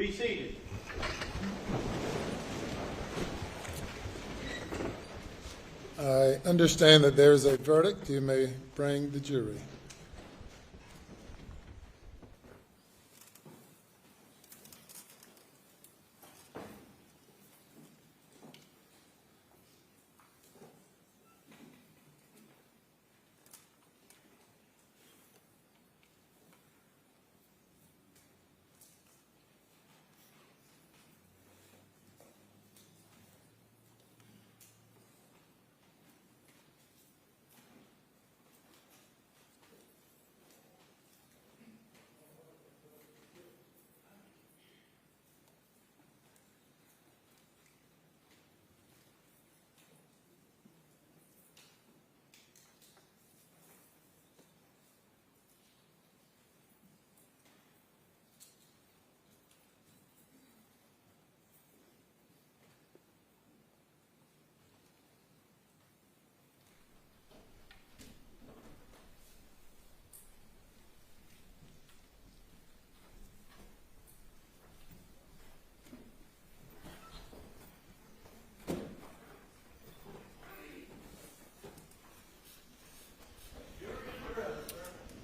Be seated. I understand that there is a verdict. You may bring the jury.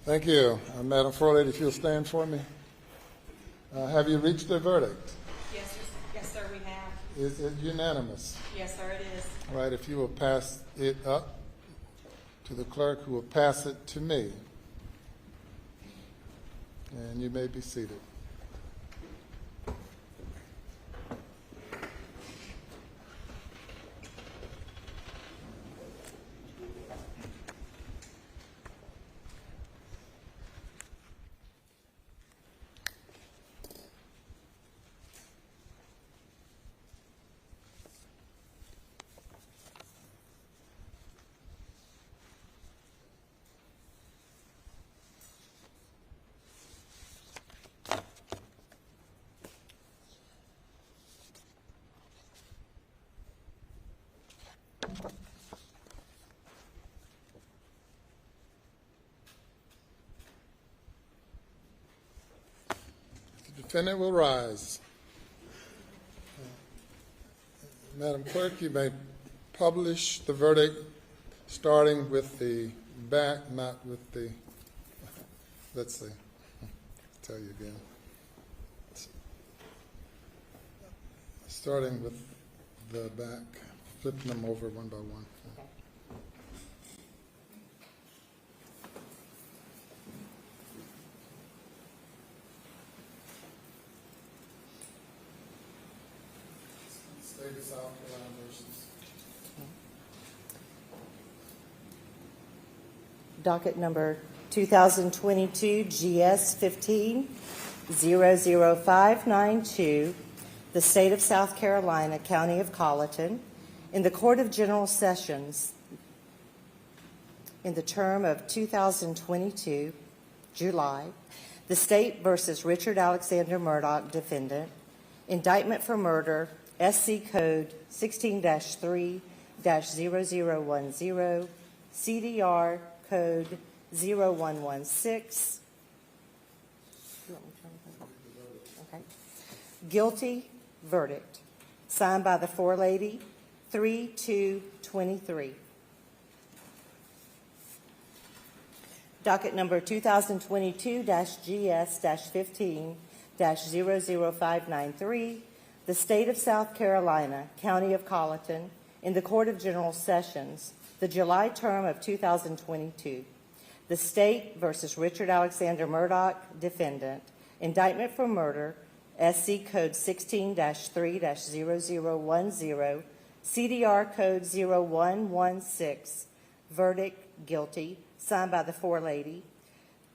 Thank you. Madam Forelady, if you'll stand for me. Have you reached the verdict? Yes, sir, we have. Is it unanimous? Yes, sir, it is. All right, if you will pass it up to the clerk, who will pass it to me. And you may be seated. The defendant will rise. Madam Clerk, you may publish the verdict starting with the back, not with the, let's see, I'll tell you again. Starting with the back, flipping them over one by one. State of South Carolina versus. Docket number 2022 GS 15-00592, the State of South Carolina, County of Colleton, in the Court of General Sessions in the term of 2022, July, the State versus Richard Alexander Murdaugh, defendant, indictment for murder, SC Code 16-3-0010, CDR Code 0116. Okay. Guilty verdict. Signed by the forelady, 3-2-23. Docket number 2022-GS-15-00593, the State of South Carolina, County of Colleton, in the Court of General Sessions, the July term of 2022. The State versus Richard Alexander Murdaugh, defendant, indictment for murder, SC Code 16-3-0010, CDR Code 0116, verdict guilty, signed by the forelady,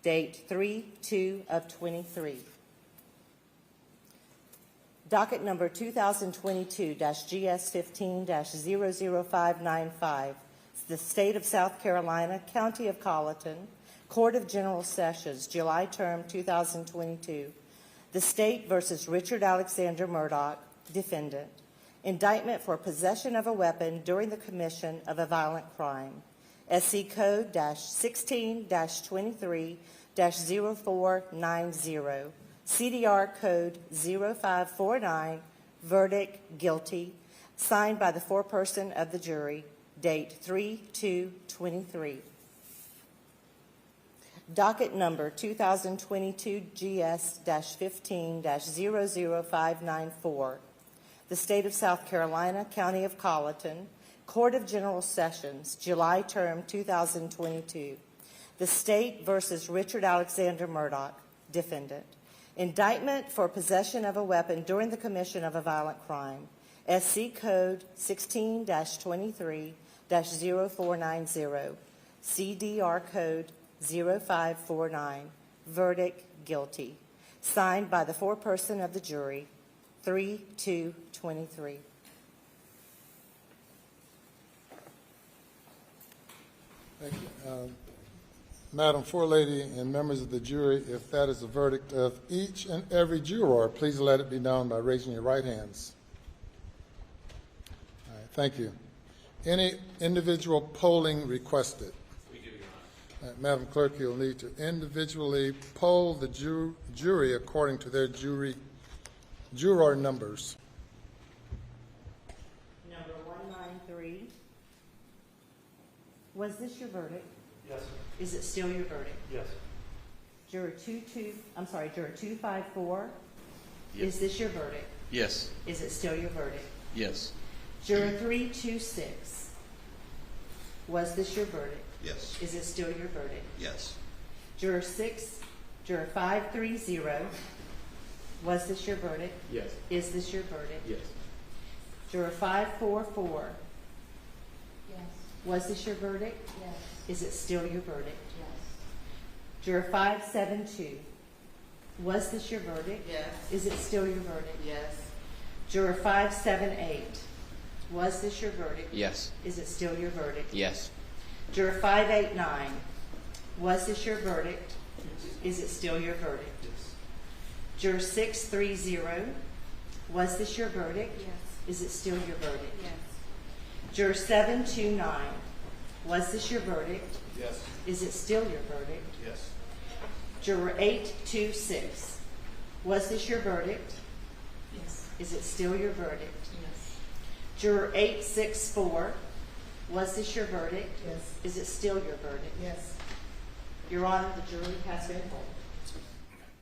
date 3-2-23. Docket number 2022-GS15-00595, the State of South Carolina, County of Colleton, Court of General Sessions, July term 2022. The State versus Richard Alexander Murdaugh, defendant. Indictment for possession of a weapon during the commission of a violent crime. SC Code -16-23-0490, CDR Code 0549, verdict guilty, signed by the foreperson of the jury, date 3/2/23. Docket number 2022 GS-15-00594. The State of South Carolina, County of Colleton, Court of General Sessions, July term 2022. The State versus Richard Alexander Murdaugh, defendant. Indictment for possession of a weapon during the commission of a violent crime. SC Code 16-23-0490. CDR Code 0549. Verdict guilty. Signed by the foreperson of the jury, 3/2/23. Thank you. Madam Forelady and members of the jury, if that is the verdict of each and every juror, please let it be known by raising your right hands. All right, thank you. Any individual polling requested? We do, Your Honor. Madam Clerk, you'll need to individually poll the jury according to their juror numbers. Number 193. Was this your verdict? Yes. Is it still your verdict? Yes. Juror 254. Yes. Is this your verdict? Yes. Is it still your verdict? Yes. Juror 326. Was this your verdict? Yes. Is it still your verdict? Yes. Juror 530. Was this your verdict? Yes. Is this your verdict? Yes. Juror 544. Yes. Was this your verdict? Yes. Is it still your verdict? Yes. Juror 572. Was this your verdict? Yes. Is it still your verdict? Yes. Juror 578. Was this your verdict? Yes. Is it still your verdict? Yes. Juror 589. Was this your verdict? Is it still your verdict? Yes. Juror 630. Was this your verdict? Yes. Is it still your verdict? Yes. Juror 729. Was this your verdict? Yes. Is it still your verdict? Yes. Juror 826. Was this your verdict? Yes. Is it still your verdict? Yes. Juror 864. Was this your verdict? Yes. Is it still your verdict? Yes. Your Honor, the jury has been polled.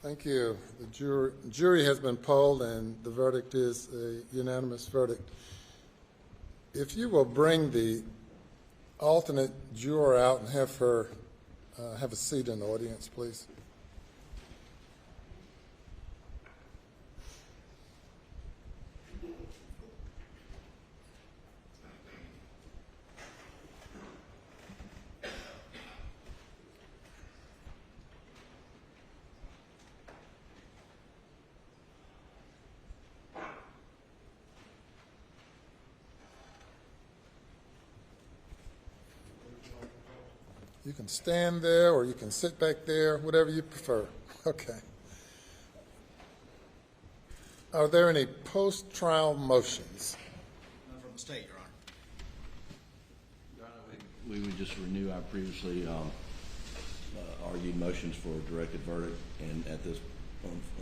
Thank you. The jury has been polled, and the verdict is a unanimous verdict. If you will bring the alternate juror out and have her have a seat in the audience, please. You can stand there or you can sit back there, whatever you prefer. Okay. Are there any post-trial motions? None from the state, Your Honor. Your Honor, we would just renew our previously argued motions for a directed verdict, and at this,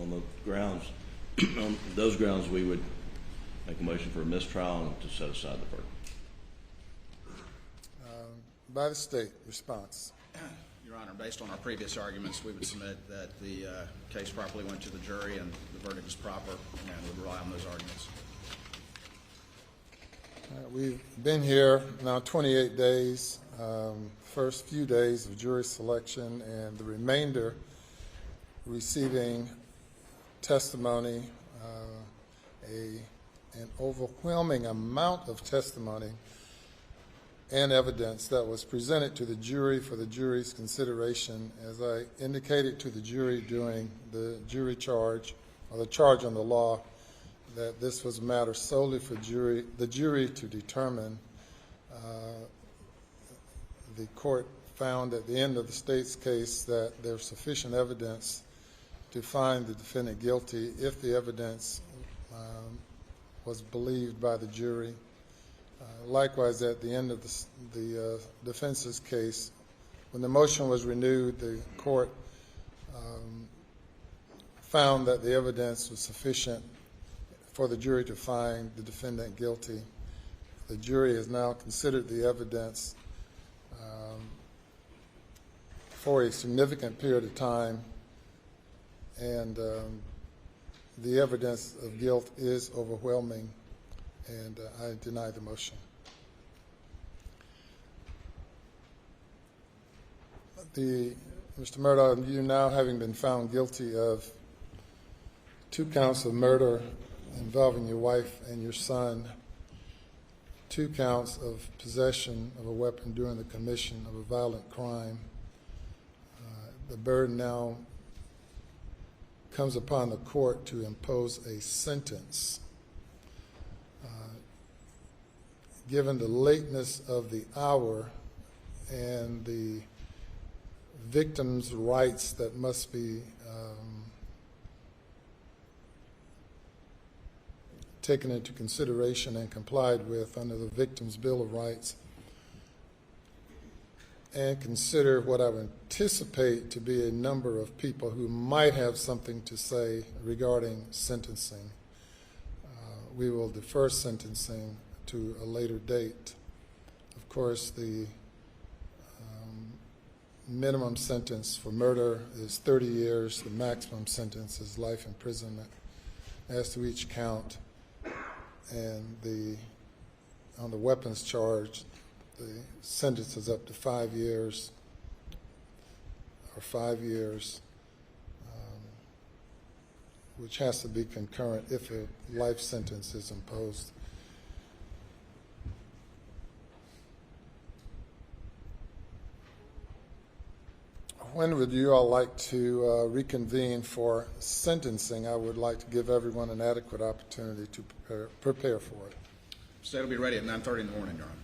on the grounds, on those grounds, we would make a motion for a mistrial and to set aside the verdict. By the state, response. Your Honor, based on our previous arguments, we would submit that the case properly went to the jury and the verdict is proper, and would rely on those arguments. We've been here now 28 days, first few days of jury selection, and the remainder receiving testimony, an overwhelming amount of testimony and evidence that was presented to the jury for the jury's consideration. As I indicated to the jury during the jury charge, or the charge on the law, that this was a matter solely for the jury to determine. The court found at the end of the state's case that there was sufficient evidence to find the defendant guilty if the evidence was believed by the jury. Likewise, at the end of the defense's case, when the motion was renewed, the court found that the evidence was sufficient for the jury to find the defendant guilty. The jury has now considered the evidence for a significant period of time, and the evidence of guilt is overwhelming, and I deny the motion. Mr. Murdaugh, you now having been found guilty of 2 counts of murder involving your wife and your son, 2 counts of possession of a weapon during the commission of a violent crime, the burden now comes upon the court to impose a sentence. Given the lateness of the hour and the victim's rights that must be taken into consideration and complied with under the Victim's Bill of Rights, and consider what I would anticipate to be a number of people who might have something to say regarding sentencing, we will defer sentencing to a later date. Of course, the minimum sentence for murder is 30 years. The maximum sentence is life imprisonment as to each count. And on the weapons charge, the sentence is up to 5 years, or 5 years, which has to be concurrent if a life sentence is imposed. When would you all like to reconvene for sentencing? I would like to give everyone an adequate opportunity to prepare for it. State will be ready at 9:30 in the morning, Your Honor.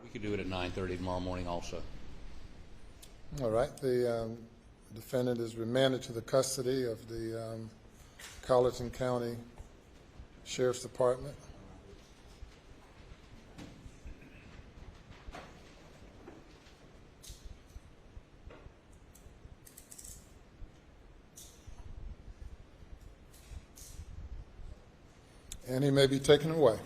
We could do it at 9:30 tomorrow morning also. All right. The defendant is remanded to the custody of the Colleton County Sheriff's Department. And he may be taken away.